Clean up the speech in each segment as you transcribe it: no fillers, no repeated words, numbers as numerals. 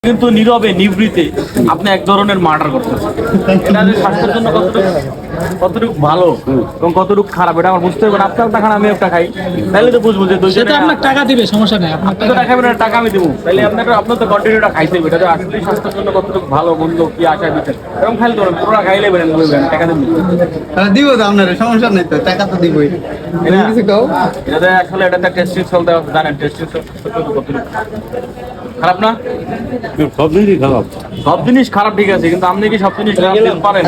কিন্তু নীরবে নিভৃতে আপনি এক ধরনের মার্ডার করতেছেন। এটা যে স্বাস্থ্যের জন্য কতটুকু ভালো এবং কতটুকু খারাপ এটা আমার বুঝতে হবে না। আপনার টাকা আমি একটা খাই, তাহলে তো বুঝবো যে দুইজনে আপনার টাকা দিবে, সমস্যা নেই। আপনার আপনি তো টাকা খাবেন, টাকা আমি দেবো, তাহলে আপনার তো কন্টিনিউটা খাইতে হবে। এটা যে আসলে স্বাস্থ্যের জন্য কতটুকু ভালো মন্দ কি আশা দিচ্ছেন এরকম খাইলে তো পুরোটা খাইলে বেরেন টাকা দেবেন। দিব তো আপনার সমস্যা নেই, তো টাকা তো দিবই। কিছু কাও এটা আসলে এটা টেস্টিং সল দেওয়া জানেন, টেস্টিং সল কতটুকু খারাপ না? সব জিনিসই খারাপ। সব জিনিস খারাপ ঠিক আছে, কিন্তু আপনি কি সব জিনিস খারাপ দিতে পারেন?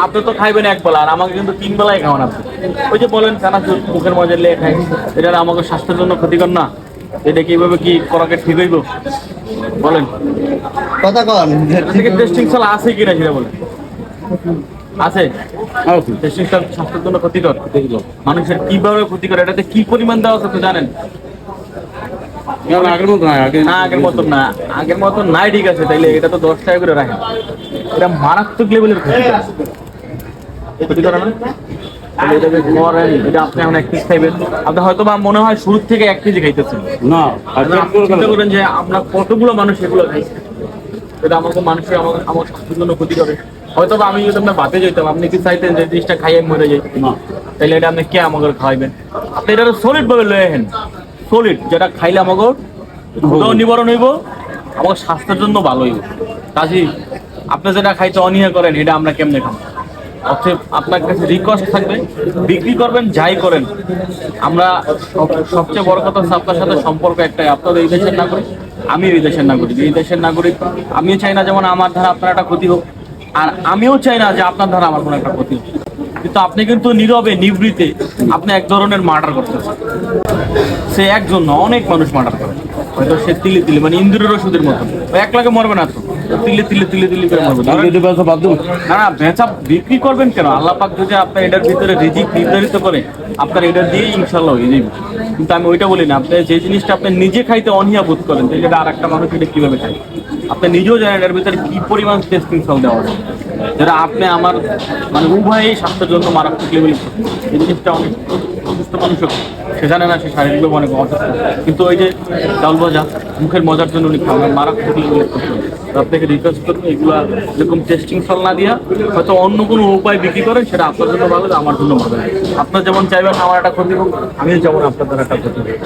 আপনি তো খাইবেন এক বেলা, আর আমাকে কিন্তু 3 বেলায় খাওয়ান আপনি। ওই যে বলেন চানাচুর মুখের মজা লেগে খাই, এটা আমাকে স্বাস্থ্যের জন্য ক্ষতিকর না? এটা কিভাবে কি করাকে ঠিক হইব বলেন? কথা কন টেস্টিং সাল আছে কিনা সেটা বলেন। আছে টেস্টিং সাল স্বাস্থ্যের জন্য ক্ষতিকর? মানুষের কিভাবে ক্ষতিকর, এটাতে কি পরিমাণ দেওয়া আছে আপনি জানেন? আগের মতো না, আগের মতন না, আগের মতন নাই, ঠিক আছে, তাইলে এটা তো 10 টাকা করে রাখেন। এটা মারাত্মক লেভেলের ক্ষতি করে না? তাহলে এটা যে করেন, এটা আপনি এখন 1 পিস খাইবেন, আপনি হয়তো বা মনে হয় শুরু থেকে 1 কেজি খাইতেছেন না। আপনি চিন্তা করেন যে আমরা কতগুলো মানুষ এগুলো খাইছি, এটা আমাকে মানুষের আমার স্বাস্থ্যের জন্য ক্ষতি করে। হয়তো বা আমি যদি আপনার ভাতে যেতাম, আপনি কি চাইতেন যে জিনিসটা খাইয়ে মরে যাই? না, তাহলে এটা আপনি কে আমাকে খাওয়াইবেন? আপনি এটা সলিড ভাবে লয়ে আহেন, সলিড যেটা খাইলে আমাকে ক্ষুধাও নিবারণ হইব, আমার স্বাস্থ্যের জন্য ভালো হইব। কাজী আপনি যেটা খাইতে অনীহা করেন, এটা আমরা কেমনে খাবো? অতএব আপনার কাছে রিকোয়েস্ট থাকবে, বিক্রি করবেন যাই করেন, আমরা সবচেয়ে বড় কথা হচ্ছে আপনার সাথে সম্পর্ক একটাই, আপনার এই দেশের নাগরিক, আমি এই দেশের নাগরিক। এই দেশের নাগরিক আমিও চাই না যেমন আমার দ্বারা আপনার একটা ক্ষতি হোক, আর আমিও চাই না যে আপনার দ্বারা আমার কোনো একটা ক্ষতি হোক। কিন্তু আপনি কিন্তু নীরবে নিভৃতে আপনি এক ধরনের মার্ডার করতেছেন। সে একজন না, অনেক মানুষ মার্ডার করে, হয়তো সে তিলে তিলে, মানে ইন্দ্রের ওষুধের মতন, এক লাগে মরবে না তো, তিলে তিলে তিলে তিলে করে মরবে। না না, বেচা বিক্রি করবেন কেন? আল্লাহ পাক যদি আপনার এটার ভিতরে রিজিক নির্ধারিত করে, আপনার এটা দিয়ে ইনশাল্লাহ হয়ে যাবে। কিন্তু আমি ওইটা বলি না, আপনি যে জিনিসটা আপনি নিজে খাইতে অনীহা বোধ করেন, যেটা আর একটা মানুষ এটা কিভাবে খায়, আপনি নিজেও জানেন এর ভিতরে কি পরিমাণ টেস্টিং সল দেওয়া আছে, যেটা আপনি আমার মানে উভয়ই স্বাস্থ্যের জন্য মারাত্মক লেভেল। এই জিনিসটা অনেক অসুস্থ মানুষও সে জানে না, সে শারীরিকভাবে অনেক অসুস্থ, কিন্তু ওই যে চাউল ভাজা মুখের মজার জন্য উনি খাবেন মারাত্মক লেভেলের ক্ষতি। আপনাকে রিকোয়েস্ট করবো এগুলা এরকম টেস্টিং সল না দিয়া হয়তো অন্য কোনো উপায় বিক্রি করেন, সেটা আপনার জন্য ভালো, আমার জন্য ভালো। আপনার যেমন চাইবেন আমার একটা ক্ষতি হোক, আমিও যেমন আপনার দ্বারা একটা ক্ষতি হোক।